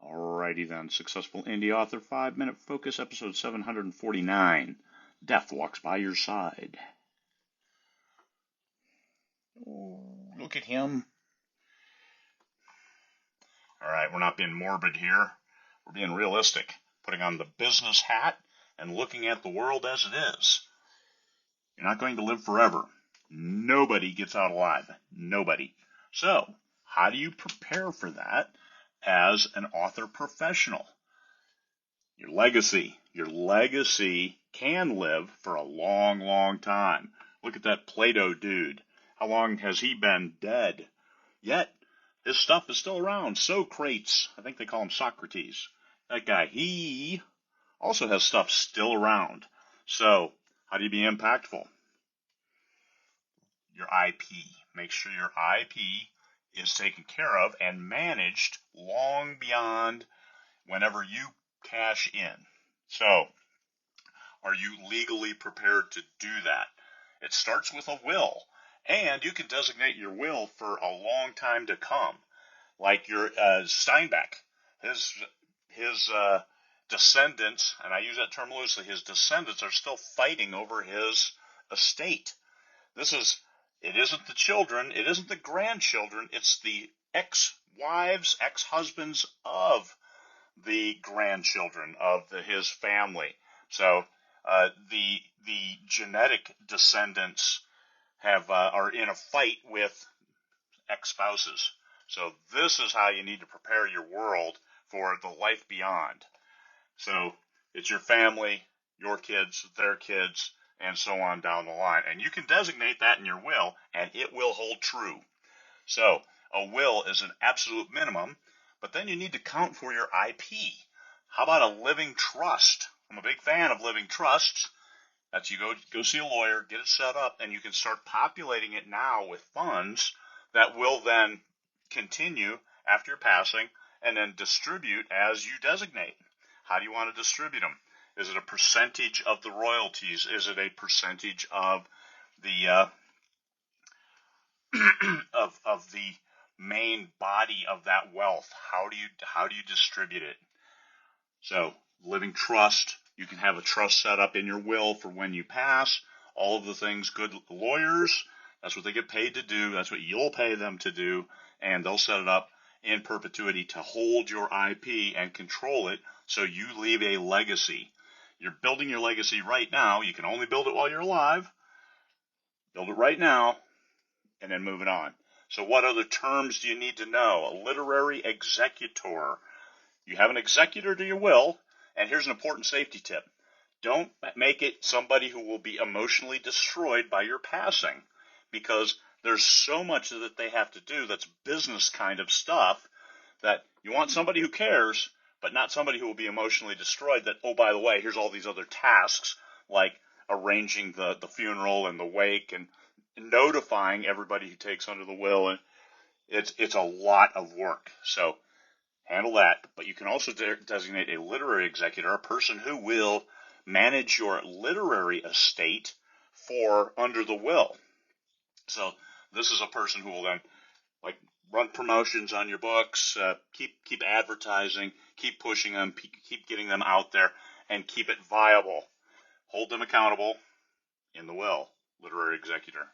Alrighty then, Successful Indie Author 5-Minute Focus, episode 749. Death walks by your side. Oh, look at him. Alright, we're not being morbid here. We're being realistic, putting on the business hat and looking at the world as it is. You're not going to live forever. Nobody gets out alive. Nobody. So, how do you prepare for that as an author professional? Your legacy. Your legacy can live for a long, long time. Look at that Plato dude. How long has he been dead? Yet, his stuff is still around. Socrates. I think they call him Socrates. That guy, he also has stuff still around. So, how do you be impactful? Your IP. Make sure your IP is taken care of and managed long beyond whenever you cash in. So, are you legally prepared to do that? It starts with a will, and you can designate your will for a long time to come. Like your Steinbeck, his descendants, and I use that term loosely, his descendants are still fighting over his estate. It isn't the children, it isn't the grandchildren, it's the ex-wives, ex-husbands of the grandchildren of his family. So the genetic descendants are in a fight with ex-spouses. So this is how you need to prepare your world for the life beyond. So it's your family, your kids, their kids, and so on down the line. And you can designate that in your will, and it will hold true. So a will is an absolute minimum, but then you need to count for your IP. How about a living trust? I'm a big fan of living trusts. That's you go see a lawyer, get it set up, and you can start populating it now with funds that will then continue after your passing and then distribute as you designate. How do you want to distribute them? Is it a percentage of the royalties? Is it a percentage of the of the main body of that wealth? How do you distribute it? So, living trust, you can have a trust set up in your will for when you pass. All of the things good lawyers, that's what they get paid to do. That's what you'll pay them to do, and they'll set it up in perpetuity to hold your IP and control it so you leave a legacy. You're building your legacy right now. You can only build it while you're alive. Build it right now, and then move it on. So what other terms do you need to know? A literary executor. You have an executor to your will, and here's an important safety tip. Don't make it somebody who will be emotionally destroyed by your passing, because there's so much that they have to do that's business kind of stuff that you want somebody who cares, but not somebody who will be emotionally destroyed that, oh, by the way, here's all these other tasks like arranging the funeral and the wake and notifying everybody who takes under the will. And it's a lot of work. So handle that. But you can also designate a literary executor, a person who will manage your literary estate for under the will. So this is a person who will then like run promotions on your books, keep advertising, keep pushing them, keep getting them out there, and keep it viable. Hold them accountable in the will, literary executor.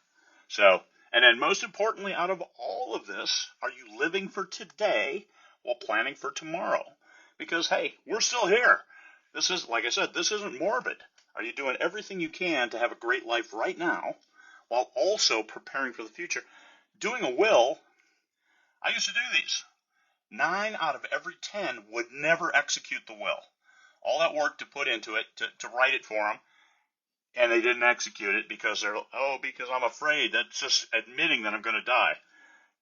So, and then most importantly, out of all of this, are you living for today while planning for tomorrow? Because, hey, we're still here. This is, like I said, this isn't morbid. Are you doing everything you can to have a great life right now while also preparing for the future? Doing a will, I used to do these. 9 out of every 10 would never execute the will. All that work to put into it, to write it for them, and they didn't execute it because because I'm afraid. That's just admitting that I'm going to die.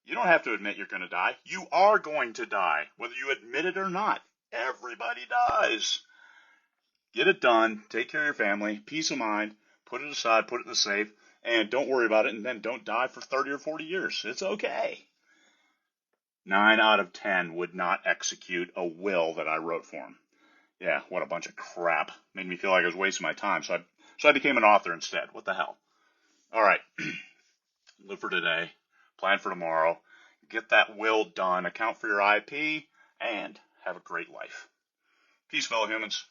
You don't have to admit you're going to die. You are going to die, whether you admit it or not. Everybody dies. Get it done. Take care of your family. Peace of mind. Put it aside. Put it in the safe. And don't worry about it. And then don't die for 30 or 40 years. It's okay. 9 out of 10 would not execute a will that I wrote for them. Yeah, what a bunch of crap. Made me feel like I was wasting my time. So I became an author instead. What the hell? All right. Live for today. Plan for tomorrow. Get that will done. Account for your IP. And have a great life. Peace, fellow humans.